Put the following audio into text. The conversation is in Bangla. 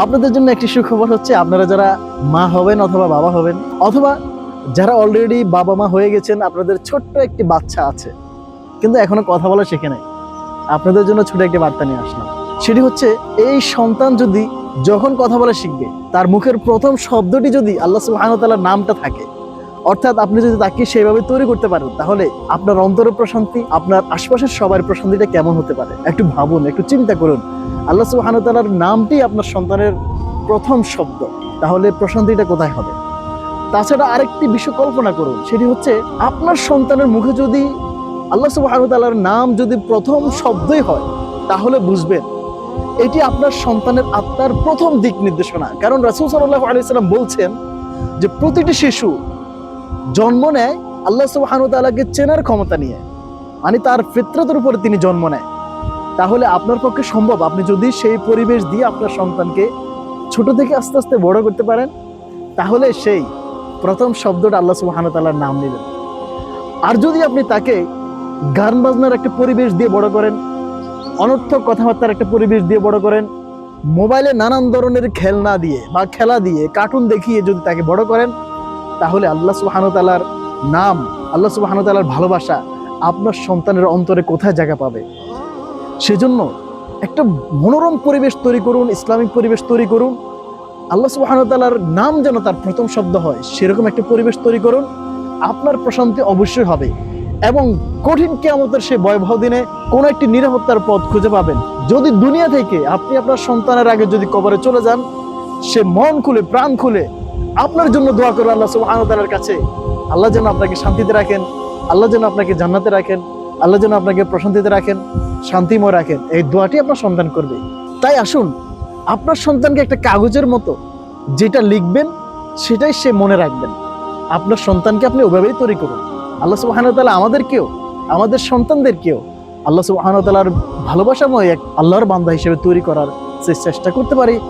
আপনাদের জন্য একটি সুখবর হচ্ছে, আপনারা যারা মা হবেন অথবা বাবা হবেন, অথবা যারা অলরেডি বাবা মা হয়ে গেছেন, আপনাদের ছোট্ট একটি বাচ্চা আছে কিন্তু এখনো কথা বলা শেখে নাই, আপনাদের জন্য ছোট একটি বার্তা নিয়ে আসলাম। সেটি হচ্ছে, এই সন্তান যদি যখন কথা বলা শিখবে, তার মুখের প্রথম শব্দটি যদি আল্লাহ সুবহানাহু ওয়া তাআলার নামটা থাকে, অর্থাৎ আপনি যদি তাকে সেইভাবে তৈরি করতে পারেন, তাহলে আপনার অন্তরের প্রশান্তি, আপনার আশপাশের সবার প্রশান্তিটা কেমন হতে পারে একটু ভাবুন, একটু চিন্তা করুন। আল্লাহ সুবহানাহু ওয়া তাআলার নামটি আপনার সন্তানের প্রথম শব্দ, তাহলে প্রশান্তিটা কোথায় হবে? তাছাড়া আরেকটি বিষয় কল্পনা করুন, সেটি হচ্ছে আপনার সন্তানের মুখে যদি আল্লাহ সুবহানাহু ওয়া তাআলার নাম যদি প্রথম শব্দই হয়, তাহলে বুঝবেন এটি আপনার সন্তানের আত্মার প্রথম দিক নির্দেশনা। কারণ রাসূল সাল্লাল্লাহু আলাইহি ওয়াসাল্লাম বলছেন যে প্রতিটি শিশু জন্ম নেয় আল্লাহ সুবহানাহু ওয়া তাআলাকে চেনার ক্ষমতা নিয়ে, মানে তার ফিতরতের উপরে তিনি জন্ম নেয়। তাহলে আপনার পক্ষে সম্ভব, আপনি যদি সেই পরিবেশ দিয়ে আপনার সন্তানকে ছোট থেকে আস্তে আস্তে বড় করতে পারেন, তাহলে সেই প্রথম শব্দটা আল্লাহ সুবহানাহু ওয়া তাআলার নাম নেবেন। আর যদি আপনি তাকে গান বাজনার একটা পরিবেশ দিয়ে বড় করেন, অনর্থক কথাবার্তার একটা পরিবেশ দিয়ে বড় করেন, মোবাইলে নানান ধরনের খেলনা দিয়ে বা খেলা দিয়ে কার্টুন দেখিয়ে যদি তাকে বড় করেন, তাহলে আল্লাহ সুবহানাহু ওয়া তাআলার নাম, আল্লাহ সুবহানাহু ওয়া তাআলার ভালোবাসা আপনার সন্তানের অন্তরে কোথায় জায়গা পাবে? সেজন্য একটা মনোরম পরিবেশ তৈরি করুন, ইসলামিক পরিবেশ তৈরি করুন। আল্লাহ সুবহানাহু ওয়া তাআলার নাম যেন তার প্রথম শব্দ হয়, সেরকম একটা পরিবেশ তৈরি করুন। আপনার প্রশান্তি অবশ্যই হবে এবং কঠিন কিয়ামতের সেই ভয়াবহ দিনে কোনো একটি নিরাপত্তার পথ খুঁজে পাবেন। যদি দুনিয়া থেকে আপনি আপনার সন্তানের আগে যদি কবরে চলে যান, সে মন খুলে প্রাণ খুলে আপনার জন্য দোয়া করবে আল্লাহ সুবহানাহু ওয়া তাআলার কাছে, আল্লাহ যেন আপনাকে শান্তিতে রাখেন, আল্লাহ যেন আপনাকে জান্নাতে রাখেন, আল্লাহ যেন আপনাকে প্রশান্তিতে রাখেন, শান্তিময় রাখেন। এই দোয়াটি আপনার সন্তান করবে। তাই আসুন, আপনার সন্তানকে একটা কাগজের মতো যেটা লিখবেন সেটাই সে মনে রাখবেন। আপনার সন্তানকে আপনি ওভাবেই তৈরি করুন। আল্লাহ সুবহানাহু ওয়া তাআলা আমাদেরকেও, আমাদের সন্তানদেরকেও আল্লাহ সুবহানাহু ওয়া তাআলার ভালোবাসাময় এক আল্লাহর বান্দা হিসেবে তৈরি করার চেষ্টা করতে পারি।